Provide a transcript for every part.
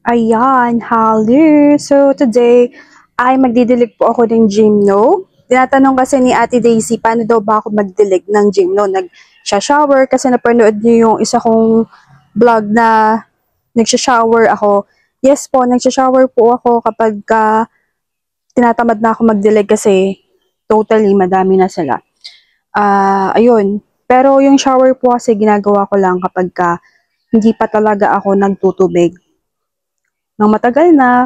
Ayan, hello! So, today ay magdidilig po ako ng gymno. Tinatanong kasi ni Ate Daisy, paano daw ba ako magdilig ng gymno? Nag-shower kasi napanood niyo yung isa kong vlog na nag-shower ako. Yes po, nag-shower po ako kapag tinatamad na ako magdilig kasi totally madami na sila. Ayun. Pero yung shower po kasi ginagawa ko lang kapag hindi pa talaga ako nagtutubig ng matagal na.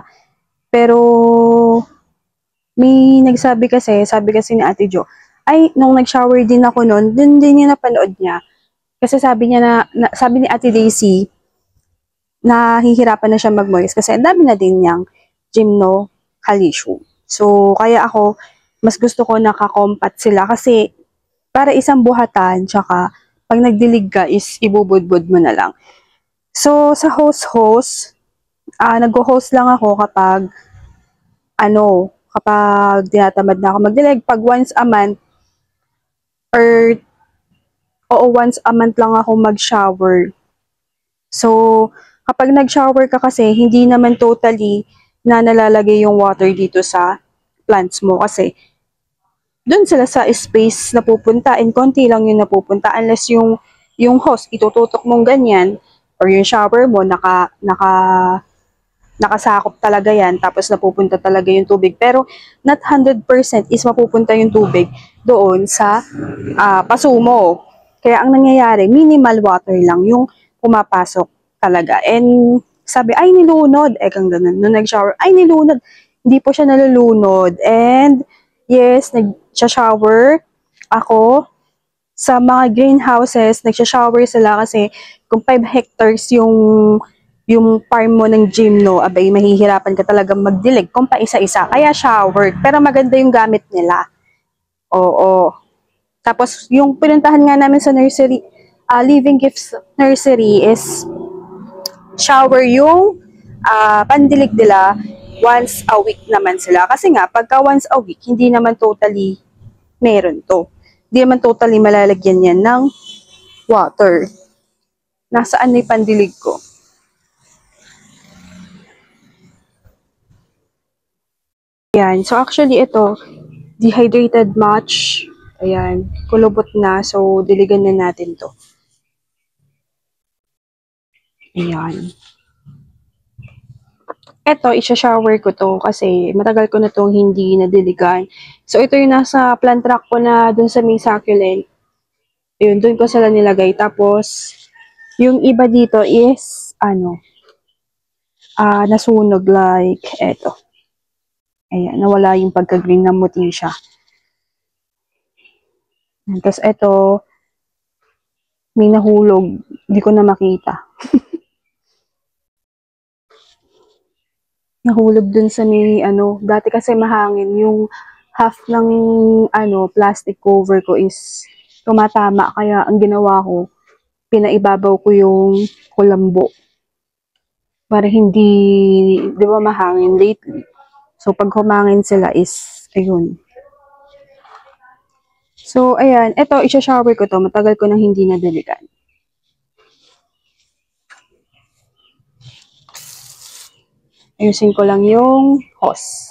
Pero may nagsabi kasi, sabi kasi ni Ate Jo, ay, nung nag-shower din ako noon, dun din niya napanood niya. Kasi sabi niya sabi ni Ate Daisy, nahihirapan na siya mag-moist kasi ang dami na din niyang gymno calcium. So, kaya ako, mas gusto ko nakakompat sila kasi para isang buhatan, tsaka pag nagdilig ka is ibubudbud mo na lang. So, sa host, nag-host lang ako kapag tinatamad na ako magdilig, pag once a month, or, once a month lang ako mag-shower. So, kapag nag-shower ka kasi, hindi naman totally na nalalagay yung water dito sa plants mo kasi doon sila sa space na pupunta and konti lang yung napupunta unless yung hose itututok mong ganyan or yung shower mo nakasakop talaga yan, tapos napupunta talaga yung tubig. Pero not 100% is mapupunta yung tubig doon sa paso mo. Kaya ang nangyayari, minimal water lang yung pumapasok talaga. And sabi, ay nilunod. Kang ganun. Nung nag-shower, ay nilunod. Hindi po siya nalulunod. And yes, nag-shower ako. Sa mga greenhouses, nag-shower sila kasi kung 5 hectares yung farm mo ng gymno, abay, mahihirapan ka talaga magdilig kung pa isa-isa. Kaya shower. Pero maganda yung gamit nila. Oo. Tapos, yung pinuntahan nga namin sa nursery, Living Gifts Nursery is shower yung pandilig nila once a week naman sila. Kasi nga, pagka once a week, hindi naman totally meron to. Hindi naman totally malalagyan yan ng water. Nasaan na yung pandilig ko? Ayan. So, actually, ito, dehydrated match. Ayan. Kulubot na. So, diligan na natin to. Ayan. Ito, isa-shower ko to kasi matagal ko na tong hindi nadiligan. So, ito yung nasa plant rack ko na dun sa may succulent. Ayun, dun ko sila nilagay. Tapos, yung iba dito is, nasunog like, eto. Ayan, nawala yung pagka-green na muti siya. Tapos ito, may nahulog. Hindi ko na makita. Nahulog dun sa may, dati kasi mahangin. Yung half ng, plastic cover ko is tumatama. Kaya ang ginawa ko, pinaibabaw ko yung kulambo. Para hindi, di ba mahangin lately. So, pag humangin sila is, ayun. So, ayan. Ito, isa-shower ko to. Matagal ko nang hindi nadiligan. Ayusin ko lang yung hose.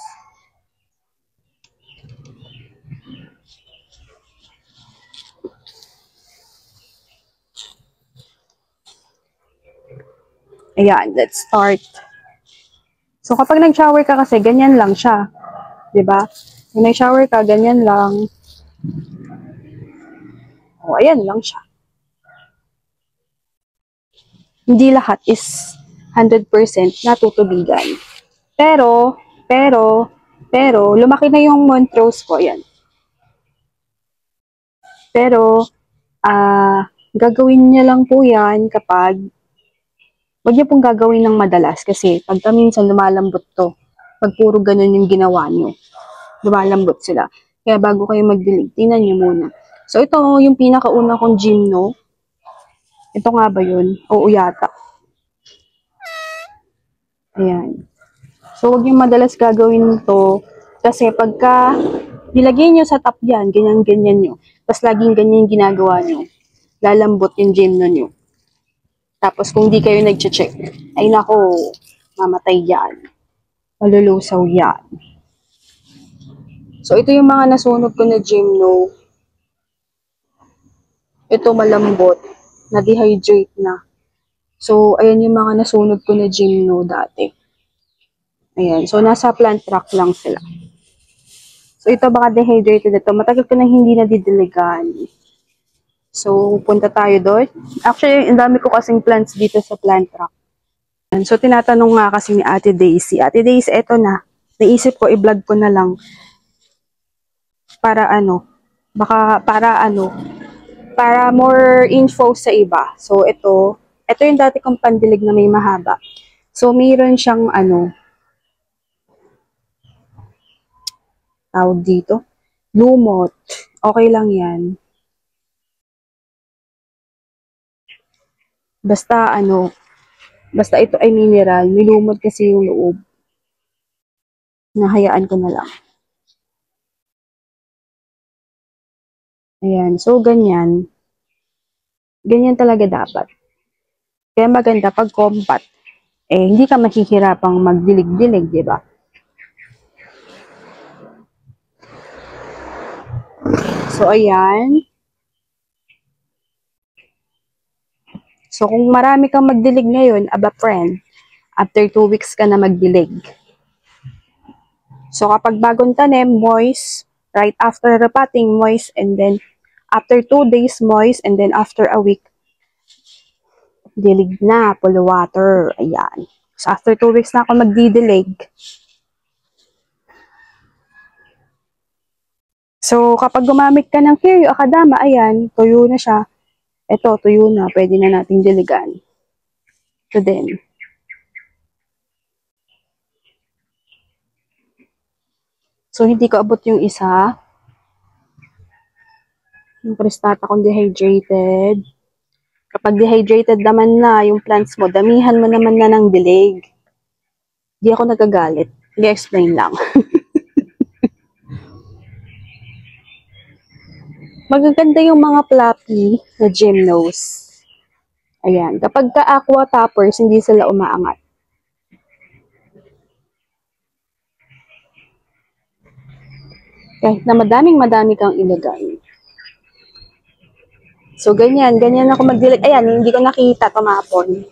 Ayan, let's start. So, kapag nag-shower ka kasi, ganyan lang siya. Diba? Kung nag-shower ka, ganyan lang. O, ayan lang siya. Hindi lahat is 100% natutubigan. Pero, lumaki na yung Montrose ko. Ayan. Pero, gagawin niya lang po yan kapag wag niyo pong gagawin ng madalas kasi pagka minsan lumalambot to. Pag puro ganun yung ginawa niyo, lumalambot sila. Kaya bago kayo magdilig, tingnan niyo muna. So, ito yung pinakauna kong gymno. Ito nga ba yun? Oo yata. Ayan. So, wag niyo madalas gagawin to kasi pagka nilagay niyo sa top yan, ganyan-ganyan niyo. Tapos laging ganyan yung ginagawa niyo. Lalambot yung gymno niyo. Tapos kung di kayo nag-check, ay nako, mamatay yan. Malulusaw yan. So, ito yung mga nasunog ko na gymno. Ito malambot. Na-dehydrate na. So, ayan yung mga nasunog ko na gymno dati. Ayan. So, nasa plant rock lang sila. So, ito baka dehydrated ito. Matagal ko na hindi nadidiligan. So, punta tayo doon. Actually, ang dami ko kasing plants dito sa plant rock. So, tinatanong nga kasi ni Ate Daisy. Ate Daisy, eto na. Naisip ko, i-vlog ko na lang. Para ano, baka, para more info sa iba. So, ito yung dati kong pandilig na may mahaba. So, mayroon siyang tawag dito, lumot. Okay lang yan. Basta ito ay mineral. Nilumot kasi yung loob. Nahayaan ko na lang. Ayan. So, ganyan. Ganyan talaga dapat. Kaya maganda pag compact. Hindi ka mahihirapang magdilig-dilig, di ba? So, ayan. So, kung marami kang magdilig ngayon, aba friend, after 2 weeks ka na magdilig. So, kapag bagong tanim, moist, right after repotting, moist, and then after 2 days, moist, and then after a week, dilig na, full water. Ayan. So, after 2 weeks na ako magdidilig. So, kapag gumamit ka ng Kiryu Akadama, ayan, tuyo na siya. Ito, tuyo na. Pwede na nating diligan. Ito din. So, hindi ko abot yung isa. Yung cristata kong dehydrated. Kapag dehydrated naman na yung plants mo, damihan mo naman na ng dilig. Hindi ako nagagalit. I-explain lang. Magaganda yung mga fluffy na gymnos. Ayan. Kapag ka-aqua toppers, hindi sila umaangat. Kahit na madami kang ilagay. So, ganyan ako magdilig. Ayan, hindi ko nakita, tumapon.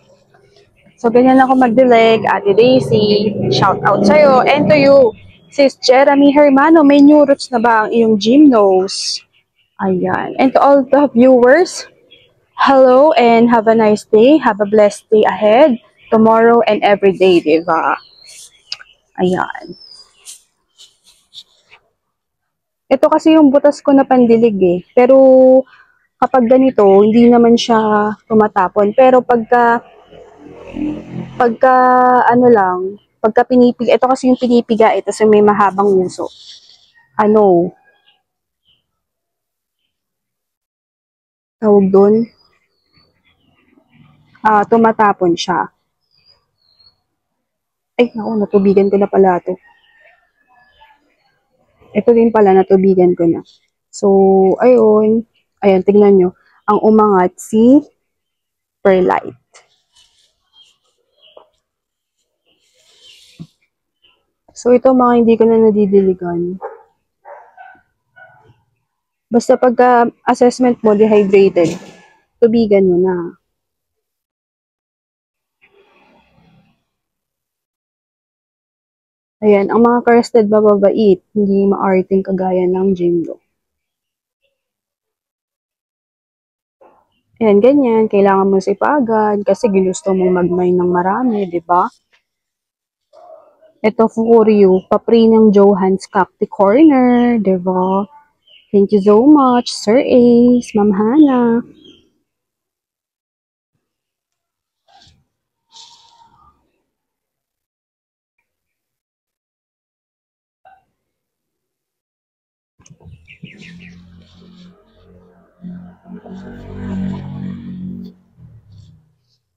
So, ganyan ako magdilig. Ate Daisy, shout out sa'yo. And to you, Sis Jeremy Hermano, may new roots na ba ang iyong gymnos? Ayan. And to all the viewers, hello and have a nice day. Have a blessed day ahead, tomorrow and every day, diba? Ayan. Ito kasi yung butas ko na pandilig eh. Pero kapag ganito, hindi naman siya tumatapon. Pero pagka pinipiga, ito kasi yung pinipiga, ito so may mahabang uso. Tawag doon? Tumatapon siya. Ay, naku, natubigan ko na pala ito. Ito din pala, natubigan ko na. So, ayun. Ayan, tingnan nyo. Ang umangat si Perlite. So, ito mga hindi ko na nadidiligan. Basta pagka assessment mo, dehydrated, tubigan mo na. Ayan, ang mga crested bababait, hindi maarting kagaya ng gymno. Ayan, ganyan. Kailangan mo sipagan kasi ginusto mong mag-mine ng marami, di ba? Ito for you, papri ng Johan's Cacti Corner, di ba? Thank you so much, Sir Ace, Ma'am Hana.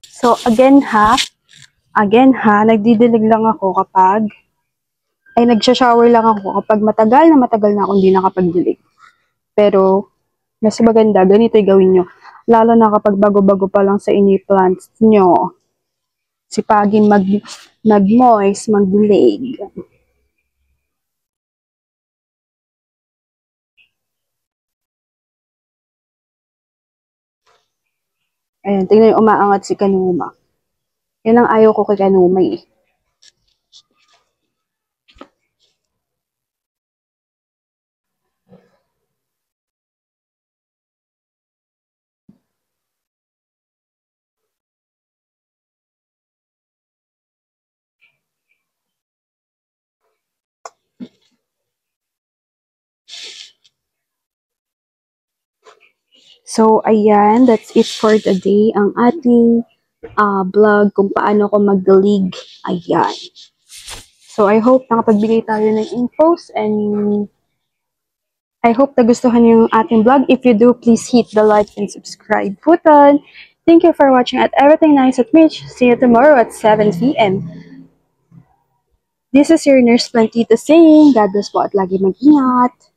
So, again ha, nagdidilig lang ako kapag, nagsha-shower lang ako kapag matagal na akong hindi nakapagdilig. Pero, mas maganda, ganito gawin nyo. Lalo na kapag bago-bago pa lang sa ini plants nyo. sipagin mag-moist, mag-leg. Ayan, tingnan yung umaangat si Kanuma. Yan ang ayaw ko kay Kanuma eh. So, ayan, that's it for today. Ang ating vlog kung paano ko mag-league. Ayan. So, I hope nakapagbigay tayo ng infos and I hope nagustuhan yung ating vlog. If you do, please hit the like and subscribe button. Thank you for watching at Everything Nice at Mitch. See you tomorrow at 7 p.m. This is your Nurse Plantita saying, God bless po at lagi mag-ingat.